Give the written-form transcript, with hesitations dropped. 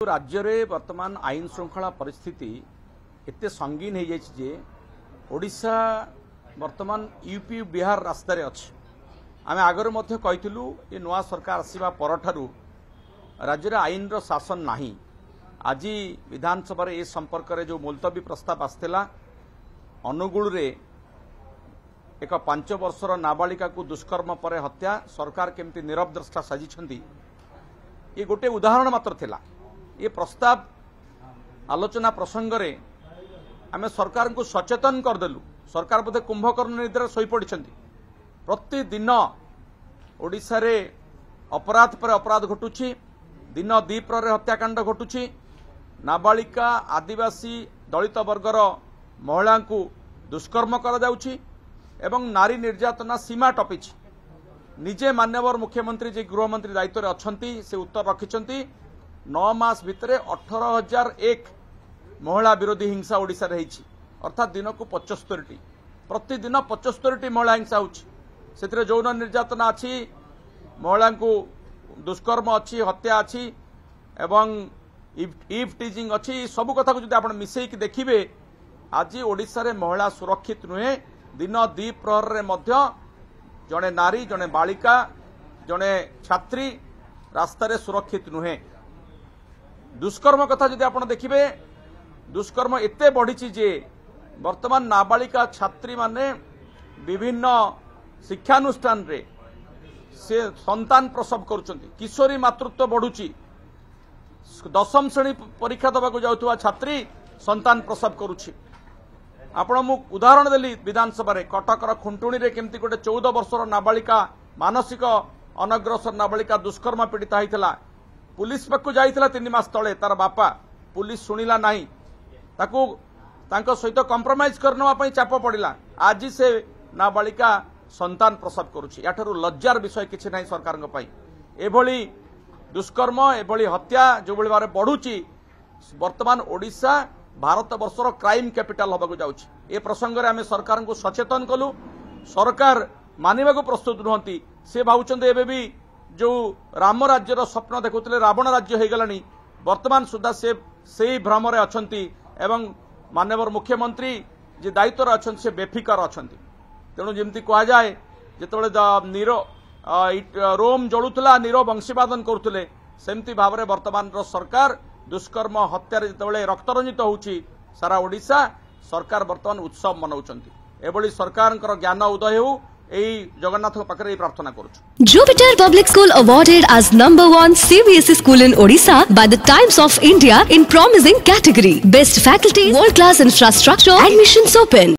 राज्य में वर्तमान आईन श्रृंखला परिस्थिति एते संगीन हो जाए ओडिशा वर्तमान यूपी बिहार रास्तार अच्छे आम आगर कहीलु ये नुआ सरकार आसवा परठारु राज्य में आईन रो शासन नाही। आज विधानसभा ए संपर्क में जो मुलतवी प्रस्ताव आसला अनुगुल रे एक 5 वर्षर नाबालिका को दुष्कर्म पर हत्या सरकार केमती नीरव द्रष्टा साजिछंती ये गोटे उदाहरण मात्र थिला। ये प्रस्ताव आलोचना प्रसंग रे आमे सरकार को सचेतन करदेलु। सरकार बोधे कुंभकर्ण निद्रा सोई पड़िछंती। प्रतिदिन ओडिशा रे अपराध पर अपराध घटुछि, दिन दीप्र हत्याकांड घटुछि, नाबालिका आदिवासी दलित वर्गर महिला को दुष्कर्म करा जाउछि एवं नारी निर्यातना सीमा टपिछि। निजे मान्यवर मुख्यमंत्री जे गृहमंत्री दायित्व रे अछंती से उत्तर रखिछंती 9 मास भितरे 18,001 महिला विरोधी हिंसा ओडिशा रे हिछि, अर्थात दिन को 75टी प्रतिदिन 75टी महिला हिंसा होछि। सेतिरे यौन निर्यातना अछि, महिला को दुष्कर्म अछि, हत्या अछि एवं इव टीजिंग अछि। सब कथा को जदि आपण मिसेई कि देखिबे आज ओडिशा रे महिला सुरक्षित नुहे। दिन दी प्रहर रे मध्य जड़े नारी जड़े बालिका जड़े छात्री रास्ता रे सुरक्षित नुहे। दुष्कर्म कथा जदि आपण देखिबे दुष्कर्म एते बढ़ी जे वर्तमान नाबालिका छात्री माने विभिन्न शिक्षानुष्ठान रे से संतान प्रसव करुचंती। किशोरी मातृत्व बढ़ुची। 10म श्रेणी परीक्षा दबाक जाउथुवा छात्री संतान प्रसव करुची। आपण मु उदाहरण देली विधानसभा रे कटकर खुंटुणी रे केमती गोटे 14 वर्षर नाबालिका मानसिक अनग्रसर नाबालिका दुष्कर्म पीड़ित होइतला। पुलिस पाखु जाइतला 3 मास तळे तार बापा पुलिस सुनिला नाही, ताकू तांको सहित कंप्रोमाइज करनवा पई चाप पड़िला। आज से नाबालिका संतान प्रसव करुची। याठारु लज्जार विषय किछि नाही सरकार पई। एभली दुष्कर्म एभली हत्या जो भली बारे बढ़ुची वर्तमान ओडिशा भारत वर्षर क्राइम कैपिटल होबाकू जाउछि। ए प्रसंग रे आमे सरकार को सचेतन कलु। सरकार मानिबाकू प्रस्तुत नुहंती। से भाउचंदे एबे भी जो राम राज्यर स्वप्न देखुतले रावण राज्य हो गलानी। वर्तमान सुधा से भ्रम रे अछंती एवं माननीय मुख्यमंत्री जे दायित्व रे अछंती से बेफिकर अछंती। तेणु जेमती कहा जाए जेतबेले नीरो रोम जळुतला नीरो वंशीवादन करुतले सेमती भाव में वर्तमान सरकार दुष्कर्म हत्या जेतबेले रक्तरंजित होउची सारा ओडिशा सरकार वर्तमान उत्सव मनाउचंती। एभली सरकारଙ୍କର ज्ञान उदय हो एई जगन्नाथ पाखरे प्रार्थना करूछु। Jupiter Public School awarded as #1 CBSE school in Odisha by the Times of India in promising category. Best faculty, world class infrastructure, admissions open.